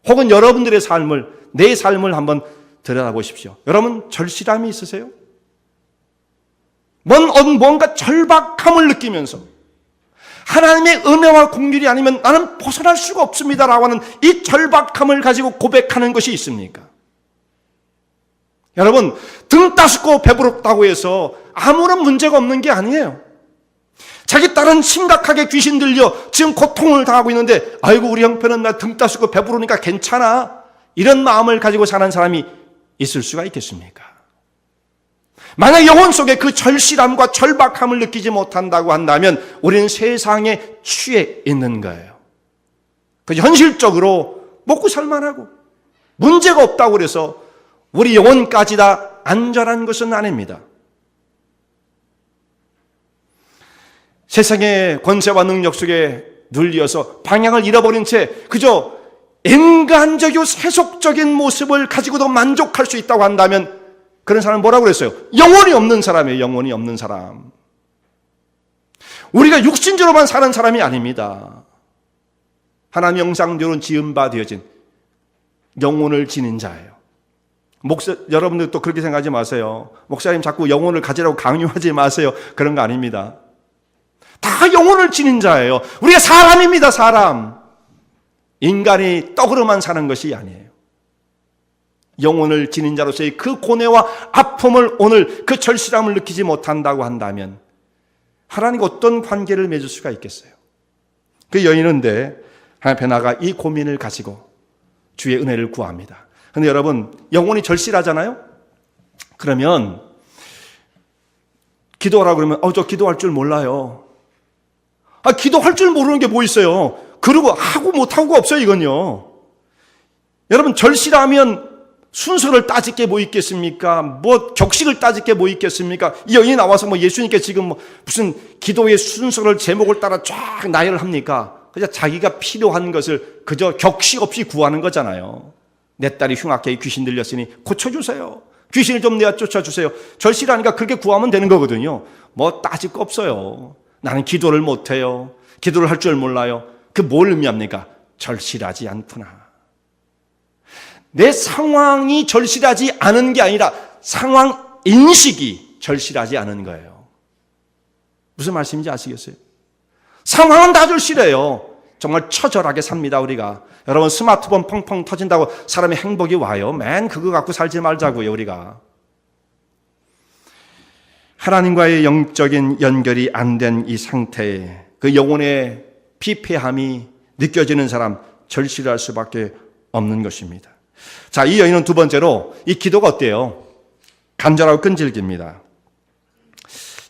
혹은 여러분들의 삶을, 내 삶을 한번 들여다보십시오. 여러분 절실함이 있으세요? 뭔가 절박함을 느끼면서 하나님의 은혜와 긍휼이 아니면 나는 벗어날 수가 없습니다라고 하는 이 절박함을 가지고 고백하는 것이 있습니까? 여러분, 등 따숩고 배부럽다고 해서 아무런 문제가 없는 게 아니에요. 자기 딸은 심각하게 귀신 들려 지금 고통을 당하고 있는데 아이고 우리 형편은 나 등 따숩고 배부르니까 괜찮아, 이런 마음을 가지고 사는 사람이 있을 수가 있겠습니까? 만약 영혼 속에 그 절실함과 절박함을 느끼지 못한다고 한다면 우리는 세상에 취해 있는 거예요. 그 현실적으로 먹고 살만하고 문제가 없다고 그래서 우리 영혼까지 다 안전한 것은 아닙니다. 세상의 권세와 능력 속에 눌려서 방향을 잃어버린 채 그저 인간적이고 세속적인 모습을 가지고도 만족할 수 있다고 한다면 그런 사람은 뭐라고 그랬어요? 영혼이 없는 사람이에요. 영혼이 없는 사람. 우리가 육신적으로만 사는 사람이 아닙니다. 하나님 형상대로 지은 바 되어진 영혼을 지닌 자예요. 여러분들 또 그렇게 생각하지 마세요. 목사님 자꾸 영혼을 가지라고 강요하지 마세요. 그런 거 아닙니다. 다 영혼을 지닌 자예요. 우리가 사람입니다. 사람. 인간이 떡으로만 사는 것이 아니에요. 영혼을 지닌 자로서의 그 고뇌와 아픔을 오늘 그 절실함을 느끼지 못한다고 한다면 하나님과 어떤 관계를 맺을 수가 있겠어요? 그 여인은데 하나님 앞에 나가 이 고민을 가지고 주의 은혜를 구합니다. 그런데 여러분, 영혼이 절실하잖아요? 그러면 기도하라고 그러면 저 기도할 줄 몰라요. 기도할 줄 모르는 게 뭐 있어요? 그러고 하고 못하고가 없어요. 이건요. 여러분, 절실하면 순서를 따질 게 뭐 있겠습니까? 격식을 따질 게 뭐 있겠습니까? 이 여인이 나와서 예수님께 지금 무슨 기도의 순서를 제목을 따라 쫙 나열을 합니까? 그냥 자기가 필요한 것을 그저 격식 없이 구하는 거잖아요. 내 딸이 흉악하게 귀신 들렸으니 고쳐주세요. 귀신을 좀 내어 쫓아주세요. 절실하니까 그렇게 구하면 되는 거거든요. 따질 거 없어요. 나는 기도를 못해요. 기도를 할 줄 몰라요. 그 뭘 의미합니까? 절실하지 않구나. 내 상황이 절실하지 않은 게 아니라 상황 인식이 절실하지 않은 거예요. 무슨 말씀인지 아시겠어요? 상황은 다 절실해요. 정말 처절하게 삽니다, 우리가. 여러분, 스마트폰 펑펑 터진다고 사람의 행복이 와요? 맨 그거 갖고 살지 말자고요, 우리가. 하나님과의 영적인 연결이 안 된 이 상태에 그 영혼의 피폐함이 느껴지는 사람, 절실할 수밖에 없는 것입니다. 자, 이 여인은 두 번째로 이 기도가 어때요? 간절하고 끈질깁니다.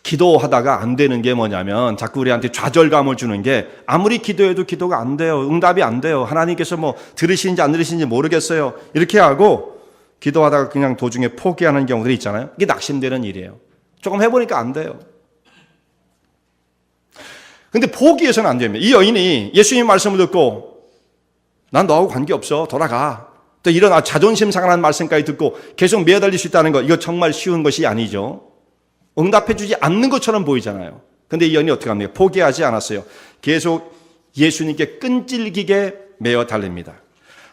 기도하다가 안 되는 게 뭐냐면 자꾸 우리한테 좌절감을 주는 게 아무리 기도해도 기도가 안 돼요. 응답이 안 돼요. 하나님께서 뭐 들으시는지 안 들으시는지 모르겠어요. 이렇게 하고 기도하다가 그냥 도중에 포기하는 경우들이 있잖아요. 이게 낙심되는 일이에요. 조금 해보니까 안 돼요. 근데 포기해서는 안 됩니다. 이 여인이 예수님 말씀을 듣고 난 너하고 관계없어. 돌아가. 또 이런 자존심 상하는 말씀까지 듣고 계속 매달릴 수 있다는 거, 이거 정말 쉬운 것이 아니죠. 응답해 주지 않는 것처럼 보이잖아요. 근데 이 여인이 어떻게 합니까? 포기하지 않았어요. 계속 예수님께 끈질기게 매어 달립니다.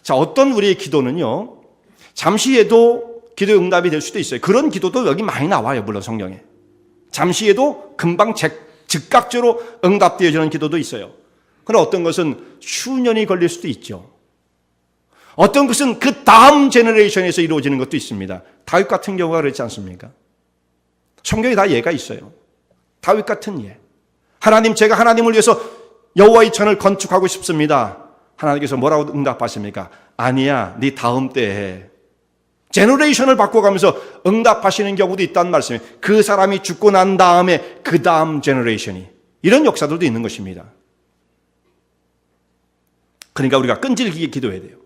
자, 어떤 우리의 기도는요, 잠시에도 기도의 응답이 될 수도 있어요. 그런 기도도 여기 많이 나와요, 물론 성경에. 잠시에도 금방 즉각적으로 응답되어지는 기도도 있어요. 그러나 어떤 것은 수년이 걸릴 수도 있죠. 어떤 것은 그 다음 제너레이션에서 이루어지는 것도 있습니다. 다윗 같은 경우가 그렇지 않습니까? 성경에 다 예가 있어요. 다윗 같은 예. 하나님, 제가 하나님을 위해서 여호와의 전을 건축하고 싶습니다. 하나님께서 뭐라고 응답하십니까? 아니야, 네 다음 때에 해. 제너레이션을 바꿔가면서 응답하시는 경우도 있다는 말씀이에요. 그 사람이 죽고 난 다음에 그 다음 제너레이션이. 이런 역사들도 있는 것입니다. 그러니까 우리가 끈질기게 기도해야 돼요.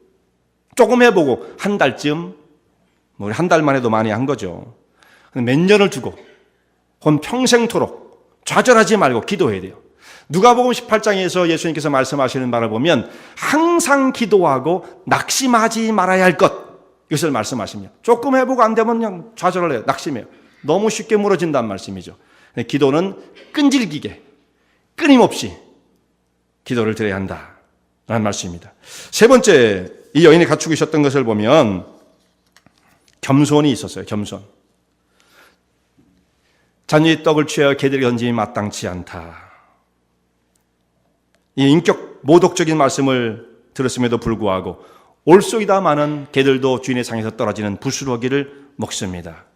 조금 해보고 한 달쯤, 뭐 한 달만 해도 많이 한 거죠. 몇 년을 두고 혹은 평생토록 좌절하지 말고 기도해야 돼요. 누가복음 18장에서 예수님께서 말씀하시는 바를 보면 항상 기도하고 낙심하지 말아야 할 것, 이것을 말씀하십니다. 조금 해보고 안 되면 그냥 좌절을 해요. 낙심해요. 너무 쉽게 무너진다는 말씀이죠. 기도는 끈질기게 끊임없이 기도를 드려야 한다라는 말씀입니다. 세 번째, 이 여인이 갖추고 있었던 것을 보면 겸손이 있었어요. 겸손. 자녀의 떡을 취하여 개들에게 던짐이 마땅치 않다. 이 인격 모독적인 말씀을 들었음에도 불구하고 올소이다마는 개들도 주인의 상에서 떨어지는 부스러기를 먹습니다.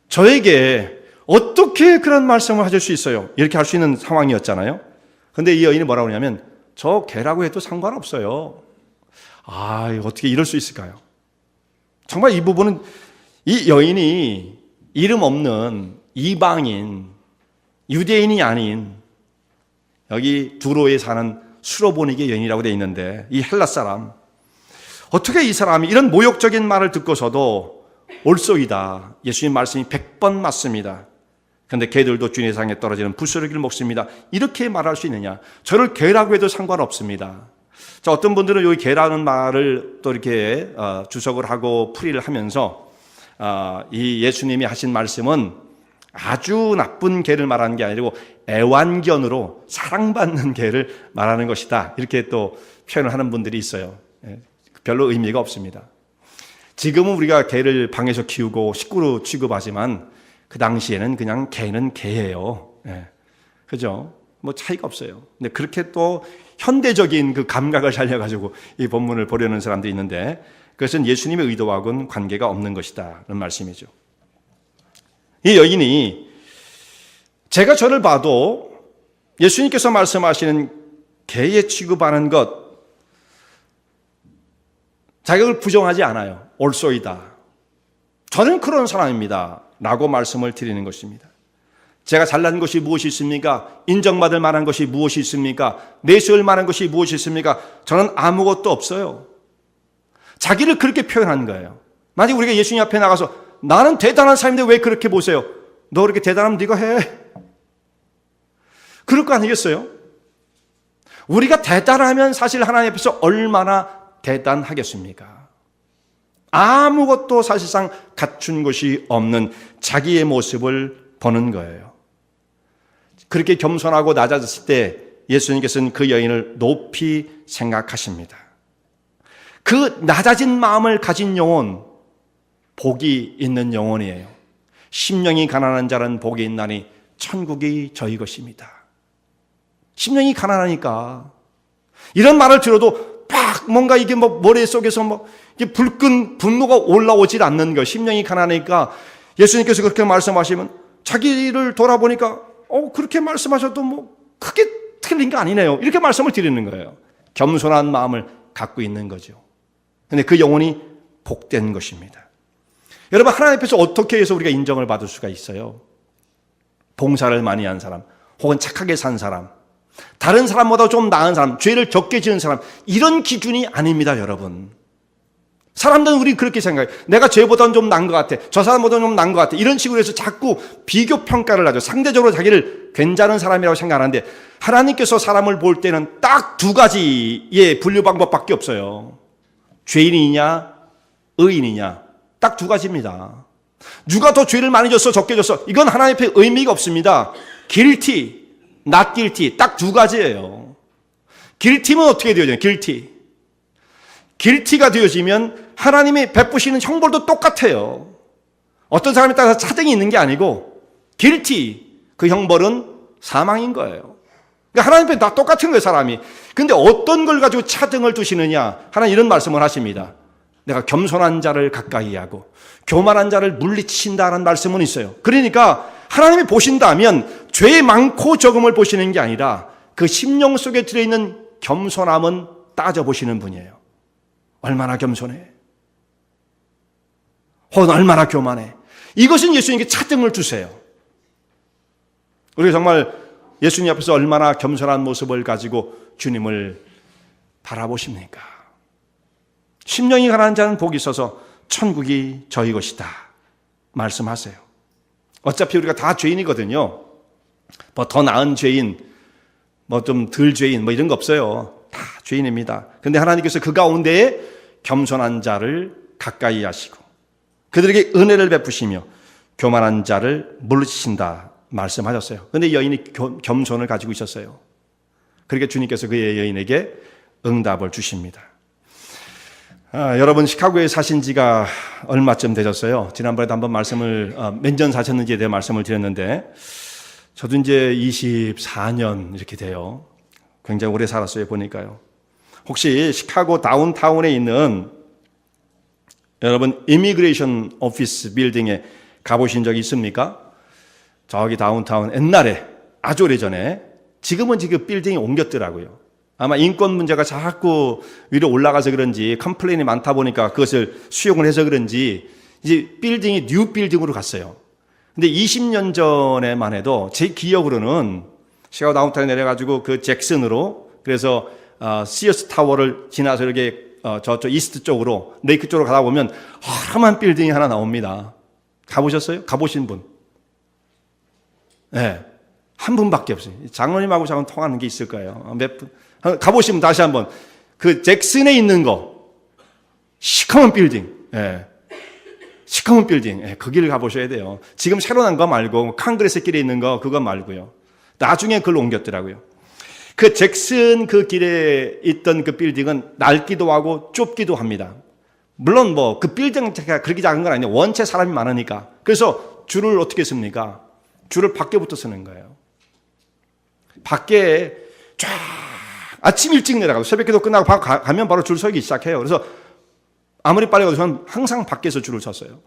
저에게 어떻게 그런 말씀을 하실 수 있어요? 이렇게 할 수 있는 상황이었잖아요. 그런데 이 여인이 뭐라고 하냐면 저 개라고 해도 상관없어요. 어떻게 이럴 수 있을까요? 정말 이 부분은 이 여인이 이름 없는 이방인, 유대인이 아닌 여기 두로에 사는 수로보니게 여인이라고 되어 있는데 이 헬라 사람, 어떻게 이 사람이 이런 모욕적인 말을 듣고서도 올소이다, 예수님 말씀이 100번 맞습니다. 그런데 개들도 주인의 상에 떨어지는 부스러기를 먹습니다. 이렇게 말할 수 있느냐? 저를 개라고 해도 상관없습니다. 자, 어떤 분들은 여기 개라는 말을 또 이렇게 주석을 하고 풀이를 하면서 이 예수님이 하신 말씀은 아주 나쁜 개를 말하는 게 아니고 애완견으로 사랑받는 개를 말하는 것이다, 이렇게 또 표현을 하는 분들이 있어요. 별로 의미가 없습니다. 지금은 우리가 개를 방에서 키우고 식구로 취급하지만 그 당시에는 그냥 개는 개예요. 그죠? 뭐 차이가 없어요. 근데 그렇게 또 현대적인 그 감각을 살려가지고 이 본문을 보려는 사람도 있는데 그것은 예수님의 의도와는 관계가 없는 것이다, 라는 말씀이죠. 이 여인이 제가 저를 봐도 예수님께서 말씀하시는 개에 취급하는 것, 자격을 부정하지 않아요. 올소이다, 저는 그런 사람입니다 라고 말씀을 드리는 것입니다. 제가 잘난 것이 무엇이 있습니까? 인정받을 만한 것이 무엇이 있습니까? 내세울 만한 것이 무엇이 있습니까? 저는 아무것도 없어요. 자기를 그렇게 표현한 거예요. 만약 우리가 예수님 앞에 나가서 나는 대단한 사람인데 왜 그렇게 보세요? 너 그렇게 대단하면 네가 해. 그럴 거 아니겠어요? 우리가 대단하면 사실 하나님 앞에서 얼마나 대단하겠습니까? 아무것도 사실상 갖춘 것이 없는 자기의 모습을 보는 거예요. 그렇게 겸손하고 낮아졌을 때 예수님께서는 그 여인을 높이 생각하십니다. 그 낮아진 마음을 가진 영혼, 복이 있는 영혼이에요. 심령이 가난한 자는 복이 있나니 천국이 저희 것입니다. 심령이 가난하니까 이런 말을 들어도 막 뭔가 이게 뭐 머릿속에서 뭐 이게 불끈 분노가 올라오질 않는 거. 심령이 가난하니까 예수님께서 그렇게 말씀하시면 자기를 돌아보니까 그렇게 말씀하셔도 뭐 크게 틀린 게 아니네요. 이렇게 말씀을 드리는 거예요. 겸손한 마음을 갖고 있는 거죠. 근데 그 영혼이 복된 것입니다. 여러분, 하나님 앞에서 어떻게 해서 우리가 인정을 받을 수가 있어요? 봉사를 많이 한 사람, 혹은 착하게 산 사람, 다른 사람보다 좀 나은 사람, 죄를 적게 지은 사람, 이런 기준이 아닙니다, 여러분. 사람들은 우리 그렇게 생각해요. 내가 죄보다는 좀 나은 것 같아. 저 사람보다는 좀 나은 것 같아. 이런 식으로 해서 자꾸 비교 평가를 하죠. 상대적으로 자기를 괜찮은 사람이라고 생각하는데 하나님께서 사람을 볼 때는 딱 두 가지의 분류 방법밖에 없어요. 죄인이냐, 의인이냐. 딱 두 가지입니다. 누가 더 죄를 많이 졌어, 적게 졌어. 이건 하나님 앞에 의미가 없습니다. guilty, not guilty. 딱 두 가지예요. guilty면 어떻게 되어져요? guilty가 되어지면 하나님이 베푸시는 형벌도 똑같아요. 어떤 사람에 따라서 차등이 있는 게 아니고 guilty, 그 형벌은 사망인 거예요. 그러니까 하나님 앞에 다 똑같은 거예요, 사람이. 근데 어떤 걸 가지고 차등을 두시느냐? 하나님 이런 말씀을 하십니다. 내가 겸손한 자를 가까이 하고 교만한 자를 물리친다라는 말씀은 있어요. 그러니까 하나님이 보신다면 죄 많고 적음을 보시는 게 아니라 그 심령 속에 들어있는 겸손함은 따져보시는 분이에요. 얼마나 겸손해? 혹은 얼마나 교만해? 이것은 예수님께 차등을 주세요. 우리가 정말 예수님 앞에서 얼마나 겸손한 모습을 가지고 주님을 바라보십니까? 심령이 가난한 자는 복이 있어서 천국이 저희 것이다 말씀하세요. 어차피 우리가 다 죄인이거든요. 뭐 더 나은 죄인, 뭐 좀 덜 죄인, 뭐 이런 거 없어요. 다 죄인입니다. 근데 하나님께서 그 가운데에 겸손한 자를 가까이 하시고 그들에게 은혜를 베푸시며 교만한 자를 물리치신다 말씀하셨어요. 근데 여인이 겸손을 가지고 있었어요. 그러니까 주님께서 그 여인에게 응답을 주십니다. 여러분, 시카고에 사신 지가 얼마쯤 되셨어요? 지난번에도 한번 말씀을, 몇 년 사셨는지에 대해 말씀을 드렸는데, 저도 이제 24년 이렇게 돼요. 굉장히 오래 살았어요, 보니까요. 혹시 시카고 다운타운에 있는 여러분, 이미그레이션 오피스 빌딩에 가보신 적이 있습니까? 저기 다운타운 옛날에, 아주 오래전에, 지금은 지금 빌딩이 옮겼더라고요. 아마 인권 문제가 자꾸 위로 올라가서 그런지 컴플레인이 많다 보니까 그것을 수용을 해서 그런지 이제 빌딩이 뉴 빌딩으로 갔어요. 근데 20년 전에만 해도 제 기억으로는 시카고 다운타운에 내려가지고 그 잭슨으로 그래서 시어스 타워를 지나서 이렇게 저쪽 이스트 쪽으로 레이크 쪽으로 가다 보면 허름한 빌딩이 하나 나옵니다. 가보셨어요? 가보신 분? 네. 한 분밖에 없어요. 장로님하고 잠깐 통하는 게 있을 거예요. 몇 분? 가보시면 다시 한번 그 잭슨에 있는 거 시커먼 빌딩, 시커먼 빌딩, 거기를 가보셔야 돼요. 지금 새로 난 거 말고 캉그레스 길에 있는 거 그거 말고요. 나중에 그걸 옮겼더라고요. 그 잭슨 그 길에 있던 그 빌딩은 낡기도 하고 좁기도 합니다. 물론 뭐 그 빌딩 자체가 그렇게 작은 건 아니에요. 원체 사람이 많으니까. 그래서 줄을 어떻게 씁니까? 줄을 밖에부터 쓰는 거예요. 밖에 쫙 아침 일찍 내려가고 새벽기도 끝나고 가면 바로 줄 서기 시작해요. 그래서 아무리 빨리 가도 저는 항상 밖에서 줄을 섰어요.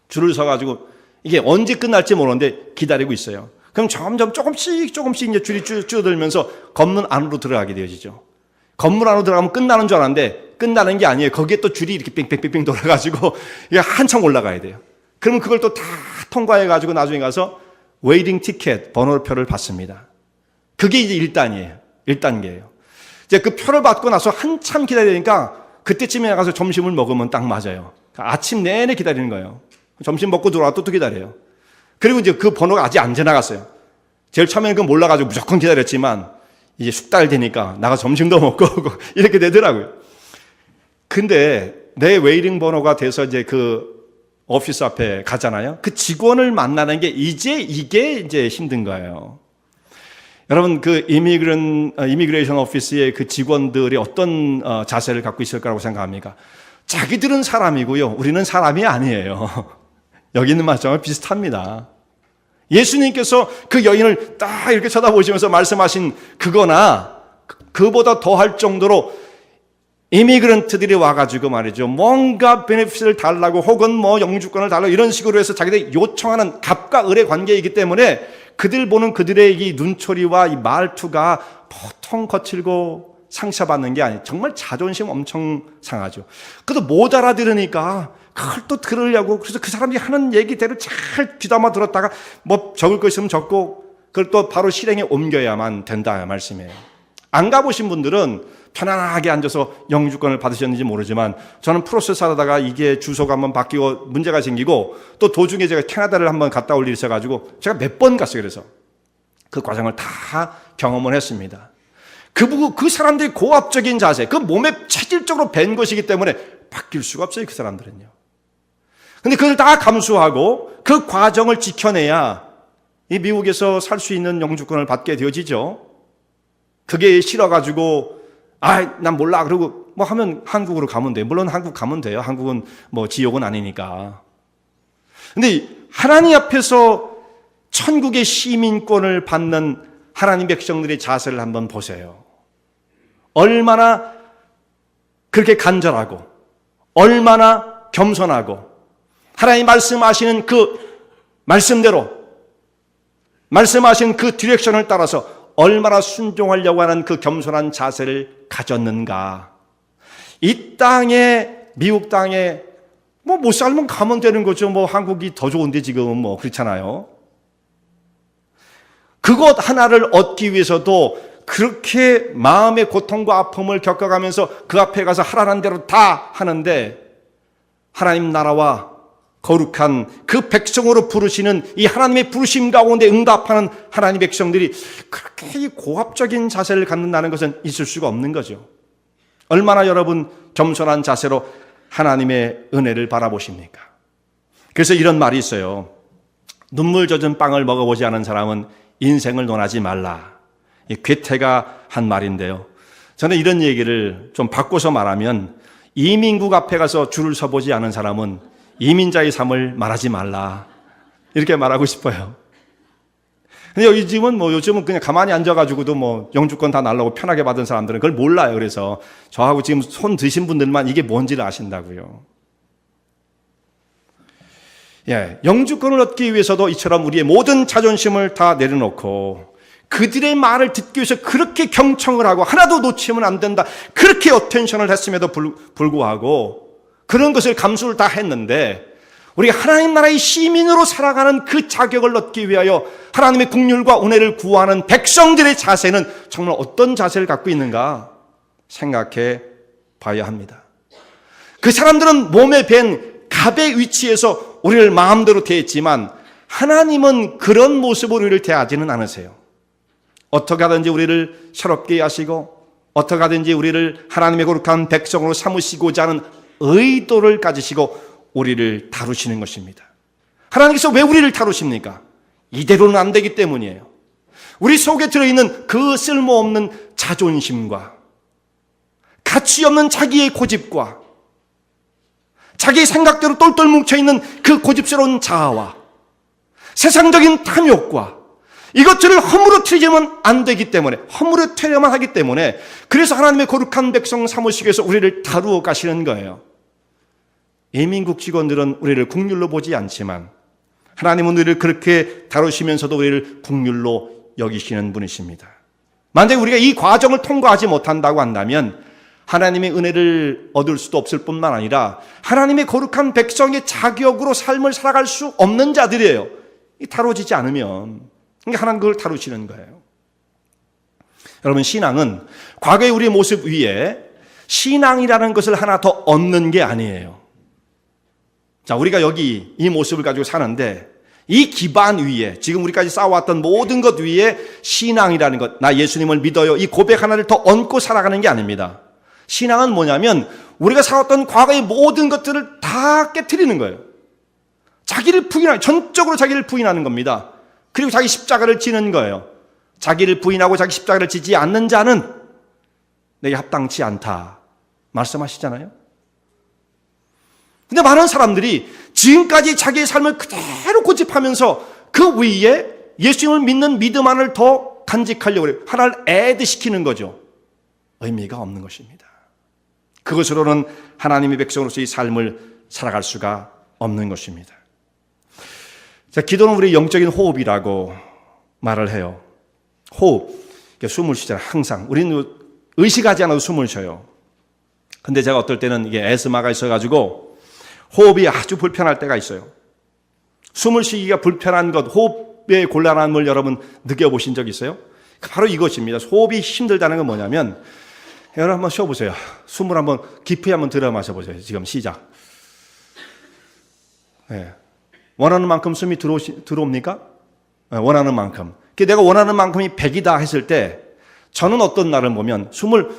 줄을 서가지고 이게 언제 끝날지 모르는데 기다리고 있어요. 그럼 점점 조금씩 이제 줄이 줄어들면서 건물 안으로 들어가게 되어지죠. 건물 안으로 들어가면 끝나는 줄 알았는데 끝나는 게 아니에요. 거기에 또 줄이 이렇게 뺑뺑뺑뺑 돌아가지고 이게 한참 올라가야 돼요. 그러면 그걸 또 다 통과해가지고 나중에 가서 웨이팅 티켓 번호표를 받습니다. 그게 이제 1단이에요. 1단계예요. 이제 그 표를 받고 나서 한참 기다리니까 그때쯤에 가서 점심을 먹으면 딱 맞아요. 아침 내내 기다리는 거예요. 점심 먹고 들어와 또 기다려요. 그리고 이제 그 번호가 아직 안 지나갔어요. 제일 처음에는 그거 몰라가지고 무조건 기다렸지만 이제 숙달 되니까 나가서 점심도 먹고 이렇게 되더라고요. 근데 내 웨이팅 번호가 돼서 이제 그 오피스 앞에 가잖아요. 그 직원을 만나는 게 이게 이제 힘든 거예요. 여러분, 그 이미그레이션 오피스의 그 직원들이 어떤 자세를 갖고 있을 거라고 생각합니까? 자기들은 사람이고요. 우리는 사람이 아니에요. 여기 있는 말씀과 비슷합니다. 예수님께서 그 여인을 딱 이렇게 쳐다보시면서 말씀하신 그거나 그보다 더할 정도로 이미그런트들이 와가지고 말이죠. 뭔가 베네핏을 달라고 혹은 뭐 영주권을 달라고 이런 식으로 해서 자기들이 요청하는 갑과 을의 관계이기 때문에 그들 보는 그들의 이 눈초리와 이 말투가 보통 거칠고 상처받는 게 아니에요. 정말 자존심 엄청 상하죠. 그래도 못 알아들으니까 그걸 또 들으려고 그래서 그 사람이 하는 얘기대로 잘 귀담아 들었다가 뭐 적을 거 있으면 적고 그걸 또 바로 실행에 옮겨야만 된다 말씀이에요. 안 가보신 분들은 편안하게 앉아서 영주권을 받으셨는지 모르지만 저는 프로세스 하다가 이게 주소가 한번 바뀌고 문제가 생기고 또 도중에 제가 캐나다를 한번 갔다 올 일이 있어가지고 제가 몇 번 갔어요. 그래서 그 과정을 다 경험을 했습니다. 그 사람들의 고압적인 자세, 그 몸에 체질적으로 밴 것이기 때문에 바뀔 수가 없어요. 그 사람들은요. 근데 그걸 다 감수하고 그 과정을 지켜내야 이 미국에서 살 수 있는 영주권을 받게 되어지죠. 그게 싫어가지고 난 몰라 그러고 뭐 하면 한국으로 가면 돼요. 물론 한국 가면 돼요. 한국은 뭐 지옥은 아니니까. 근데 하나님 앞에서 천국의 시민권을 받는 하나님 백성들의 자세를 한번 보세요. 얼마나 그렇게 간절하고 얼마나 겸손하고 하나님 말씀하시는 그 말씀대로 말씀하신 그 디렉션을 따라서 얼마나 순종하려고 하는 그 겸손한 자세를 가졌는가. 이 땅에 미국 땅에 뭐 못 살면 가면 되는 거죠. 뭐 한국이 더 좋은데 지금은 뭐 그렇잖아요. 그것 하나를 얻기 위해서도 그렇게 마음의 고통과 아픔을 겪어가면서 그 앞에 가서 하라는 대로 다 하는데 하나님 나라와 거룩한 그 백성으로 부르시는 이 하나님의 부르심 가운데 응답하는 하나님 백성들이 그렇게 고압적인 자세를 갖는다는 것은 있을 수가 없는 거죠. 얼마나 여러분 겸손한 자세로 하나님의 은혜를 바라보십니까? 그래서 이런 말이 있어요. 눈물 젖은 빵을 먹어보지 않은 사람은 인생을 논하지 말라. 이 괴테가 한 말인데요. 저는 이런 얘기를 좀 바꿔서 말하면 이민국 앞에 가서 줄을 서보지 않은 사람은 이민자의 삶을 말하지 말라. 이렇게 말하고 싶어요. 근데 요즘은 그냥 가만히 앉아가지고도 뭐 영주권 다 날라고 편하게 받은 사람들은 그걸 몰라요. 그래서 저하고 지금 손 드신 분들만 이게 뭔지를 아신다고요. 영주권을 얻기 위해서도 이처럼 우리의 모든 자존심을 다 내려놓고 그들의 말을 듣기 위해서 그렇게 경청을 하고 하나도 놓치면 안 된다. 그렇게 어텐션을 했음에도 불구하고 그런 것을 감수를 다 했는데 우리가 하나님 나라의 시민으로 살아가는 그 자격을 얻기 위하여 하나님의 긍휼과 은혜를 구하는 백성들의 자세는 정말 어떤 자세를 갖고 있는가 생각해 봐야 합니다. 그 사람들은 몸에 밴 갑의 위치에서 우리를 마음대로 대했지만 하나님은 그런 모습으로 우리를 대하지는 않으세요. 어떻게 하든지 우리를 새롭게 하시고 어떻게 하든지 우리를 하나님의 거룩한 백성으로 삼으시고자 하는 의도를 가지시고 우리를 다루시는 것입니다. 하나님께서 왜 우리를 다루십니까? 이대로는 안 되기 때문이에요. 우리 속에 들어있는 그 쓸모없는 자존심과 가치 없는 자기의 고집과 자기 생각대로 똘똘 뭉쳐있는 그 고집스러운 자아와 세상적인 탐욕과 이것들을 허물어뜨리면 안 되기 때문에 허물어뜨려만 하기 때문에 그래서 하나님의 거룩한 백성 삼으시기 위해서 우리를 다루어 가시는 거예요. 이민국 직원들은 우리를 국률로 보지 않지만 하나님은 우리를 그렇게 다루시면서도 우리를 국률로 여기시는 분이십니다. 만약에 우리가 이 과정을 통과하지 못한다고 한다면 하나님의 은혜를 얻을 수도 없을 뿐만 아니라 하나님의 거룩한 백성의 자격으로 삶을 살아갈 수 없는 자들이에요. 다뤄지지 않으면. 그러니까 하나님 그걸 다루시는 거예요. 여러분, 신앙은 과거의 우리의 모습 위에 신앙이라는 것을 하나 더 얻는 게 아니에요. 자, 우리가 여기 이 모습을 가지고 사는데 이 기반 위에 지금 우리까지 쌓아왔던 모든 것 위에 신앙이라는 것, 나 예수님을 믿어요, 이 고백 하나를 더 얹고 살아가는 게 아닙니다. 신앙은 뭐냐면 우리가 살았던 과거의 모든 것들을 다 깨트리는 거예요. 자기를 부인하는, 전적으로 자기를 부인하는 겁니다. 그리고 자기 십자가를 지는 거예요. 자기를 부인하고 자기 십자가를 지지 않는 자는 내게 합당치 않다 말씀하시잖아요. 근데 많은 사람들이 지금까지 자기의 삶을 그대로 고집하면서 그 위에 예수님을 믿는 믿음 안을 더 간직하려고 해요. 하나를 애드시키는 거죠. 의미가 없는 것입니다. 그것으로는 하나님의 백성으로서의 삶을 살아갈 수가 없는 것입니다. 자, 기도는 우리 영적인 호흡이라고 말을 해요. 호흡, 숨을 쉬잖아요. 항상 우리는 의식하지 않아도 숨을 쉬어요. 근데 제가 어떨 때는 이게 에스마가 있어가지고 호흡이 아주 불편할 때가 있어요. 숨을 쉬기가 불편한 것, 호흡의 곤란함을 여러분 느껴보신 적 있어요? 바로 이것입니다. 호흡이 힘들다는 건 뭐냐면, 여러분 한번 쉬어보세요. 숨을 한번 깊이 한번 들어 마셔보세요. 지금 시작. 네. 원하는 만큼 숨이 들어옵니까? 네, 원하는 만큼. 내가 원하는 만큼이 100이다 했을 때, 저는 어떤 날을 보면 숨을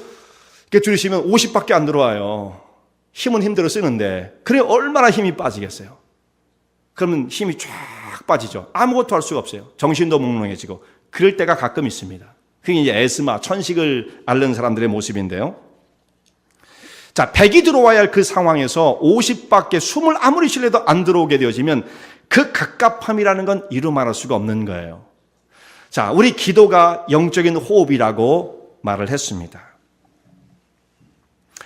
이렇게 들이쉬면 50밖에 안 들어와요. 힘은 힘대로 쓰는데, 그래 얼마나 힘이 빠지겠어요? 그러면 힘이 쫙 빠지죠. 아무것도 할 수가 없어요. 정신도 몽롱해지고. 그럴 때가 가끔 있습니다. 그게 이제 에스마, 천식을 앓는 사람들의 모습인데요. 자, 100이 들어와야 할 그 상황에서 50밖에 숨을 아무리 쉬려도 안 들어오게 되어지면 그 갑갑함이라는 건 이루 말할 수가 없는 거예요. 자, 우리 기도가 영적인 호흡이라고 말을 했습니다.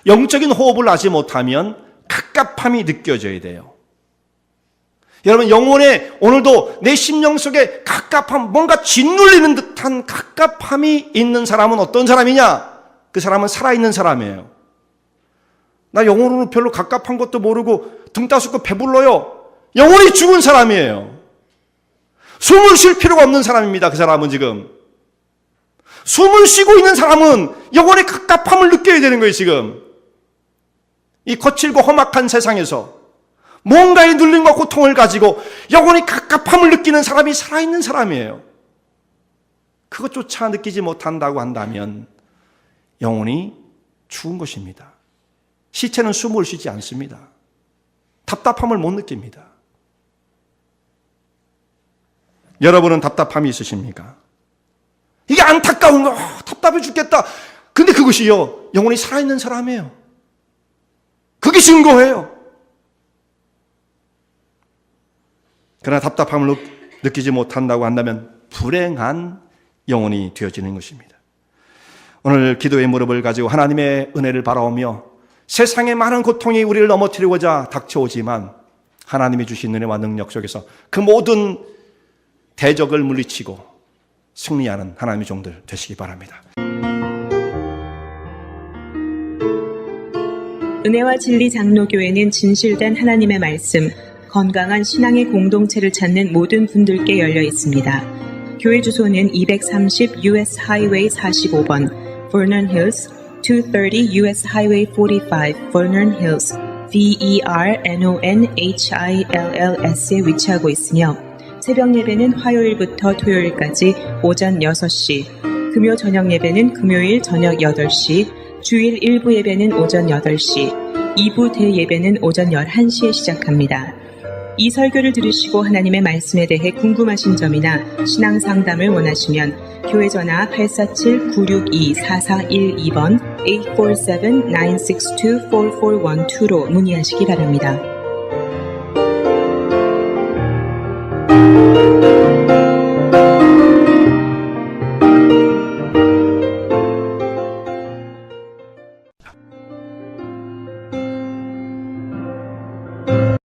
영적인 호흡을 하지 못하면 갑갑함이 느껴져야 돼요. 여러분, 영혼에 오늘도 내 심령 속에 갑갑함, 뭔가 짓눌리는 듯한 갑갑함이 있는 사람은 어떤 사람이냐? 그 사람은 살아있는 사람이에요. 나 영혼으로 별로 갑갑한 것도 모르고 등 따숩고 배불러요. 영혼이 죽은 사람이에요. 숨을 쉴 필요가 없는 사람입니다. 그 사람은 지금. 숨을 쉬고 있는 사람은 영혼의 갑갑함을 느껴야 되는 거예요, 지금. 이 거칠고 험악한 세상에서 뭔가에 눌림과 고통을 가지고 영혼이 갑갑함을 느끼는 사람이 살아있는 사람이에요. 그것조차 느끼지 못한다고 한다면 영혼이 죽은 것입니다. 시체는 숨을 쉬지 않습니다. 답답함을 못 느낍니다. 여러분은 답답함이 있으십니까? 이게 안타까운 거, 답답해 죽겠다. 근데 그것이요, 영혼이 살아있는 사람이에요. 그게 증거예요. 그러나 답답함을 느끼지 못한다고 한다면 불행한 영혼이 되어지는 것입니다. 오늘 기도의 무릎을 가지고 하나님의 은혜를 바라오며 세상의 많은 고통이 우리를 넘어뜨리고자 닥쳐오지만 하나님이 주신 은혜와 능력 속에서 그 모든 대적을 물리치고 승리하는 하나님의 종들 되시기 바랍니다. 은혜와 진리 장로교회는 진실된 하나님의 말씀, 건강한 신앙의 공동체를 찾는 모든 분들께 열려 있습니다. 교회 주소는 230 US Highway 45번, Vernon Hills, 230 US Highway 45, Vernon Hills, VERNONHILLS에 위치하고 있으며 새벽 예배는 화요일부터 토요일까지 오전 6시, 금요 저녁 예배는 금요일 저녁 8시, 주일 1부 예배는 오전 8시, 2부 대예배는 오전 11시에 시작합니다. 이 설교를 들으시고 하나님의 말씀에 대해 궁금하신 점이나 신앙 상담을 원하시면 교회 전화 847-962-4412번 847-962-4412로 문의하시기 바랍니다.